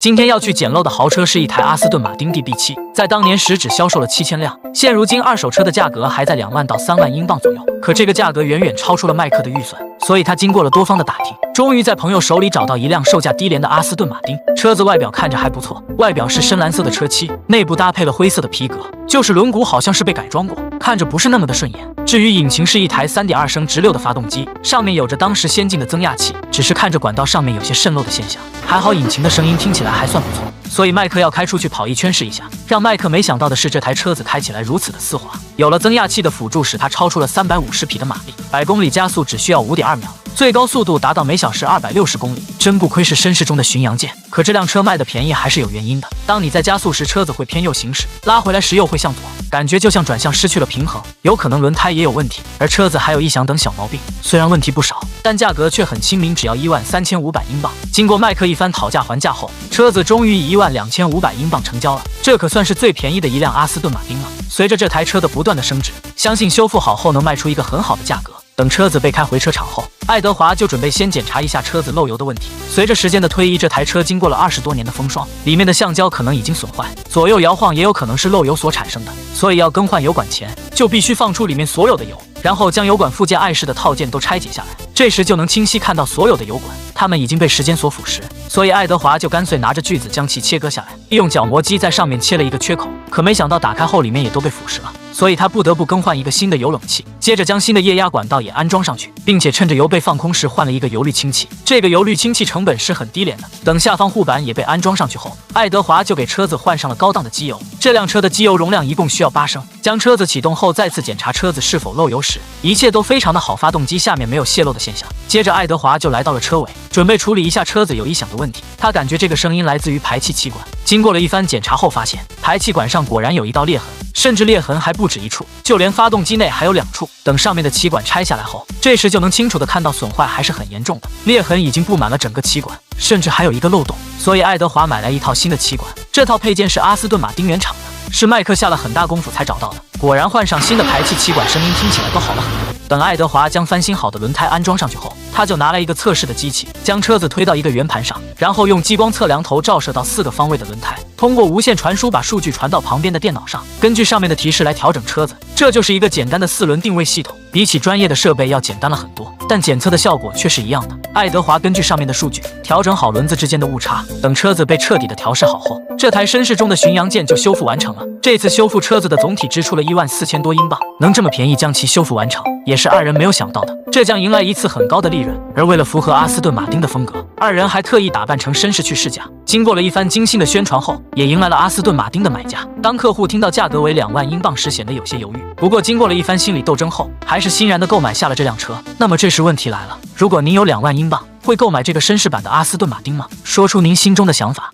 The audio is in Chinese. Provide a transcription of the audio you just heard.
今天要去捡漏的豪车是一台阿斯顿马丁 DB7，在当年时只销售了7000辆，现如今二手车的价格还在2万到3万英镑左右。可这个价格远远超出了麦克的预算，所以他经过了多方的打听，终于在朋友手里找到一辆售价低廉的阿斯顿马丁。车子外表看着还不错，外表是深蓝色的车漆，内部搭配了灰色的皮革，就是轮毂好像是被改装过，看着不是那么的顺眼。至于引擎是一台3.2升直6的发动机，上面有着当时先进的增压器，只是看着管道上面有些渗漏的现象，还好引擎的声音听起来还算不错，所以麦克要开出去跑一圈试一下。让麦克没想到的是，这台车子开起来如此的丝滑，有了增压器的辅助，使它超出了350匹的马力，100公里加速只需要5.2秒，最高速度达到每小时260公里，真不愧是绅士中的巡洋舰。可这辆车卖的便宜还是有原因的，当你在加速时，车子会偏右行驶，拉回来时又会向左，感觉就像转向失去了平衡，有可能轮胎也有问题，而车子还有异响等小毛病。虽然问题不少，但价格却很亲民，只要13500英镑。经过麦克一番讨价还价后，车子终于以12500英镑成交了，这可算是最便宜的一辆阿斯顿马丁了。随着这台车的不断的升值，相信修复好后能卖出一个很好的价格。等车子被开回车厂后，爱德华就准备先检查一下车子漏油的问题。随着时间的推移，这台车经过了20多年的风霜，里面的橡胶可能已经损坏，左右摇晃也有可能是漏油所产生的，所以要更换油管前，就必须放出里面所有的油，然后将油管附件碍式的套件都拆解下来，这时就能清晰看到所有的油管，它们已经被时间所腐蚀，所以爱德华就干脆拿着锯子将其切割下来，利用角磨机在上面切了一个缺口，可没想到打开后里面也都被腐蚀了，所以他不得不更换一个新的油冷器，接着将新的液压管道也安装上去，并且趁着油被放空时换了一个油滤清器。这个油滤清器成本是很低廉的。等下方护板也被安装上去后，爱德华就给车子换上了高档的机油。这辆车的机油容量一共需要8升。将车子启动后，再次检查车子是否漏油时，一切都非常的好，发动机下面没有泄漏的现象。接着爱德华就来到了车尾，准备处理一下车子有异响的问题。他感觉这个声音来自于排气气管，经过了一番检查后发现，排气管上果然有一道裂痕，甚至裂痕还不止一处，就连发动机内还有2处。等上面的气管拆下来后，这时就能清楚的看到损坏还是很严重的，裂痕已经布满了整个气管，甚至还有一个漏洞。所以爱德华买来一套新的气管，这套配件是阿斯顿马丁原厂的，是麦克下了很大功夫才找到的。果然换上新的排气气管，声音听起来都好了很多。等爱德华将翻新好的轮胎安装上去后，他就拿来一个测试的机器，将车子推到一个圆盘上，然后用激光测量头照射到4个方位的轮胎，通过无线传输把数据传到旁边的电脑上，根据上面的提示来调整车子。这就是一个简单的4轮定位系统，比起专业的设备要简单了很多，但检测的效果却是一样的。爱德华根据上面的数据调整好轮子之间的误差，等车子被彻底的调试好后，这台绅士中的巡洋舰就修复完成了。这次修复车子的总体支出了14000多英镑，能这么便宜将其修复完成，也是二人没有想到的，这将迎来一次很高的利润。而为了符合阿斯顿马丁的风格，二人还特意打扮成绅士去试驾。经过了一番精心的宣传后，也迎来了阿斯顿马丁的买家。当客户听到价格为2万英镑时，显得有些犹豫，不过经过了一番心理斗争后，还是欣然的购买下了这辆车。那么这时问题来了，如果您有2万英镑，会购买这个绅士版的阿斯顿马丁吗？说出您心中的想法。